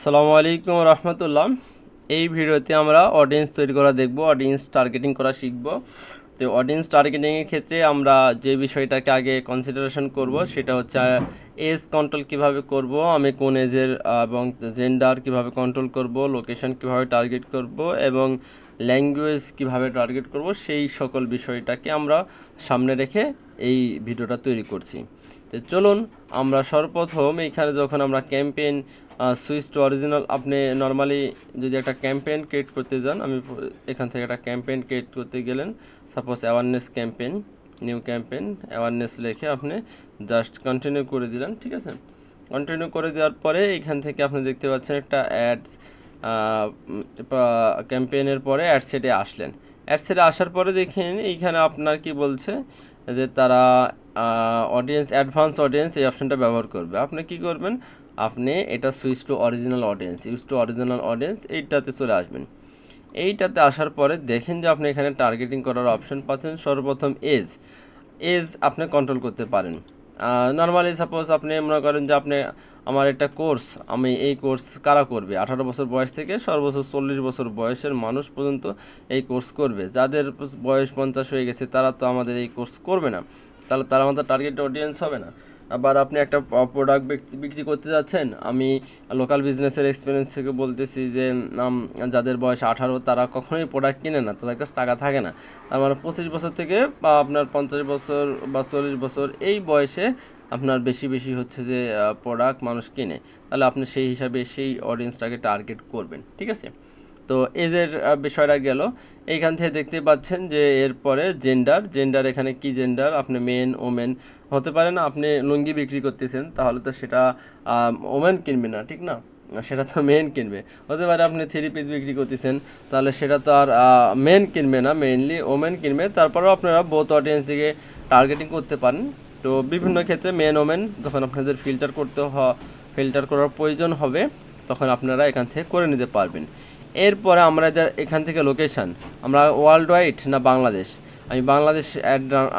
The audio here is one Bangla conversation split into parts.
আসসালামু আলাইকুম রহমতুল্লাহ। এই ভিডিওতে আমরা অডিয়েন্স তৈরি করা দেখব, অডিয়েন্স টার্গেটিং করা শিখব। তো অডিয়েন্স টার্গেটিংয়ের ক্ষেত্রে আমরা যে বিষয়টাকে আগে কনসিডারেশন করব সেটা হচ্ছে এজ কন্ট্রোল কিভাবে করব, আমি কোন এজের এবং জেন্ডার কিভাবে কন্ট্রোল করব, লোকেশন কিভাবে টার্গেট করব এবং ল্যাঙ্গুয়েজ কিভাবে টার্গেট করব, সেই সকল বিষয়টাকে আমরা সামনে রেখে এই ভিডিওটা তৈরি করছি। তো চলুন আমরা সর্বপ্রথম এইখানে যখন আমরা ক্যাম্পেইন সুইচ টু অরিজিনাল, আপনি নর্মালি যদি একটা ক্যাম্পেইন ক্রিয়েট করতে যান, আমি এখান থেকে একটা ক্যাম্পেইন ক্রিয়েট করতে গেলেন, suppose awareness campaign, new campaign awareness লিখে আপনি জাস্ট কন্টিনিউ করে দিলেন। ঠিক আছে, কন্টিনিউ করে দেওয়ার পরে এইখান থেকে আপনি দেখতে পাচ্ছেন একটা অ্যাডস, ক্যাম্পেইনের পরে অ্যাড সেটে আসলেন। অ্যাড সেটে আসার পরে দেখেন এইখানে আপনার কি বলছে যে তারা অডিয়েন্স, অ্যাডভান্স অডিয়েন্স এই অপশনটা ব্যবহার করবে। আপনি কি করবেন, আপনি এটা switch to original audience, use to original audience এইটাতে চলে আসবেন। এইটাতে আসার পরে দেখেন যে আপনি এখানে টার্গেটিং করার অপশন পাচ্ছেন। সর্বপ্রথম এজ, আপনি কন্ট্রোল করতে পারেন। নর্মালি সাপোজ আপনি মনে করেন যে আপনি আমার একটা কোর্স, আমি এই কোর্স কারা করবে, 18 বছর বয়স থেকে সর্বোচ্চ 40 বছর বয়সের মানুষ পর্যন্ত এই কোর্স করবে। যাদের বয়স 50 হয়ে গেছে তারা তো আমাদের এই কোর্স করবে না, তাহলে তারা আমাদের টার্গেট অডিয়েন্স হবে না। আবার আপনি একটা প্রোডাক্ট বিক্রি করতে যাচ্ছেন, আমি লোকাল বিজনেসের এক্সপিরিয়েন্স থেকে বলতেছি যে যাদের বয়স 18 তারা কখনোই প্রোডাক্ট কিনে না, তাদের কাছে টাকা থাকে না। তার মানে 25 বছর থেকে বা আপনার 50 বছর বা 40 বছর এই বয়সে আপনার বেশি বেশি হচ্ছে যে প্রোডাক্ট মানুষ কিনে, তাহলে আপনি সেই হিসাবে সেই অডিয়েন্সটাকে টার্গেট করবেন। ঠিক আছে, তো এজের বিষয়টা গেল। এইখান থেকে দেখতে পাচ্ছেন যে এরপরে জেন্ডার এখানে কি জেন্ডার, আপনি মেন ওমেন হতে পারে না। আপনি লুঙ্গি বিক্রি করতেছেন তাহলে তো সেটা ওমেন কিনবে না, ঠিক না, সেটা তো মেন কিনবে। হতে পারে আপনি 3 পিস বিক্রি করতেছেন, তাহলে সেটা তো আর মেন কিনবে না, মেইনলি ওমেন কিনবে। তারপরেও আপনারা বোথ অডিয়েন্সকে টার্গেটিং করতে পারেন। তো বিভিন্ন ক্ষেত্রে মেন ওমেন যখন আপনাদের ফিল্টার করার প্রয়োজন হবে তখন আপনারা এখান থেকে করে নিতে পারবেন। এরপরে আমরা এখান থেকে লোকেশান, আমরা ওয়ার্ল্ড ওয়াইড না বাংলাদেশ, আমি বাংলাদেশ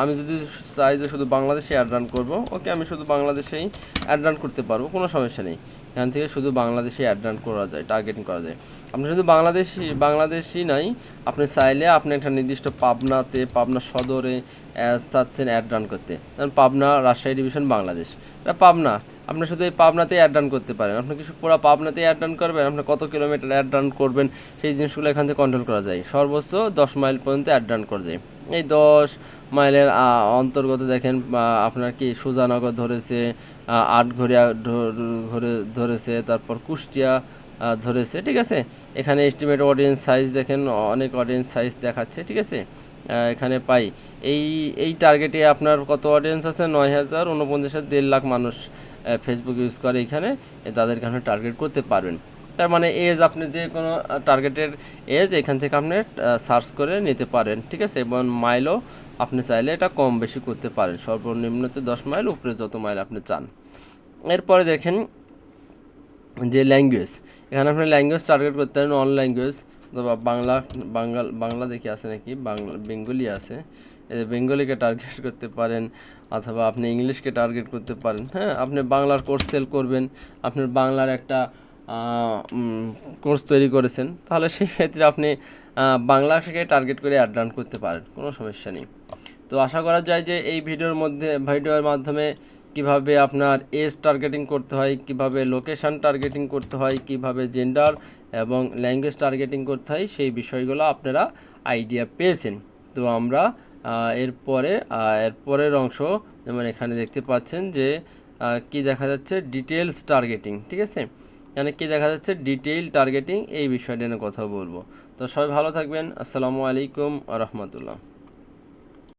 আমি যদি চাই যে শুধু বাংলাদেশে অ্যাড রান করবো, ওকে আমি শুধু বাংলাদেশেই অ্যাড রান করতে পারবো, কোনো সমস্যা নেই। এখান থেকে শুধু বাংলাদেশে অ্যাড রান করা যায়, টার্গেটিং করা যায়। আপনি শুধু বাংলাদেশি নাই, আপনি চাইলে আপনি একটা নির্দিষ্ট পাবনা সদরে চাচ্ছেন অ্যাড রান করতে, কারণ পাবনা রাজশাহী ডিভিশন বাংলাদেশ, এটা পাবনা, আপনি শুধু এই পাবনাতেই অ্যাড রান করতে পারেন। আপনি কিছু পুরো পাবনাতেই অ্যাড রান করবেন, আপনি কত কিলোমিটার অ্যাড রান করবেন সেই জিনিসগুলো এখান থেকে কন্ট্রোল করা যায়। সর্বোচ্চ 10 মাইল পর্যন্ত অ্যাড রান করা যায়। এই 10 মাইলের অন্তর্গত দেখেন আপনার কি সুজানগর ধরেছে, আটঘরিয়া ধরেছে, তারপর কুষ্টিয়া ধরেছে। ঠিক আছে, এখানে এস্টিমেট অডিয়েন্স সাইজ দেখেন, অনেক অডিয়েন্স সাইজ দেখাচ্ছে। ঠিক আছে, এখানে পাই এই টার্গেটে আপনার কত অডিয়েন্স আছে, 9000, 49,000, 1.5 লাখ মানুষ ফেসবুক ইউজ করে, এখানে তাদেরকে আপনি টার্গেট করতে পারবেন। তার মানে এজ, আপনি যে কোনো টার্গেটের এজ এখান থেকে আপনি সার্চ করে নিতে পারেন। ঠিক আছে, এবং মাইলও আপনি চাইলে এটা কম বেশি করতে পারেন, সর্বনিম্নতে 10 মাইল, উপরে যত মাইল আপনি চান। এরপরে দেখেন যে ল্যাঙ্গুয়েজ, এখানে আপনি ল্যাঙ্গুয়েজ টার্গেট করতে পারেন, অন ল্যাঙ্গুয়েজ, অথবা বাংলা দেখি আছে নাকি, বেঙ্গলি আছে, বেঙ্গলিকে টার্গেট করতে পারেন, অথবা আপনি ইংলিশকে টার্গেট করতে পারেন। হ্যাঁ, আপনি বাংলার কোর্স সেল করবেন, আপনার বাংলার একটা কোর্স তৈরি করেছেন, তাহলে সেই ক্ষেত্রে আপনি বাংলাকে টার্গেট করে অ্যাড রান করতে পারেন, কোনো সমস্যা নেই। তো আশা করা যায় যে এই ভিডিওর মাধ্যমে কিভাবে আপনার এজ টার্গেটিং করতে হয়, কিভাবে লোকেশান টার্গেটিং করতে হয়, কিভাবে জেন্ডার এবং ল্যাঙ্গুয়েজ টার্গেটিং করতে হয়, সেই বিষয়গুলো আপনারা আইডিয়া পেয়েছেন। তো আমরা এরপরের অংশ, যেমন এখানে দেখতে পাচ্ছেন যে কি দেখা যাচ্ছে, ডিটেলস টার্গেটিং। ঠিক আছে, এখানে কি দেখা যাচ্ছে, ডিটেইল টার্গেটিং, এই বিষয়টা নিয়ে কথা বলবো। তো সবাই ভালো থাকবেন। আসসালামু আলাইকুম ওয়া রাহমাতুল্লাহ।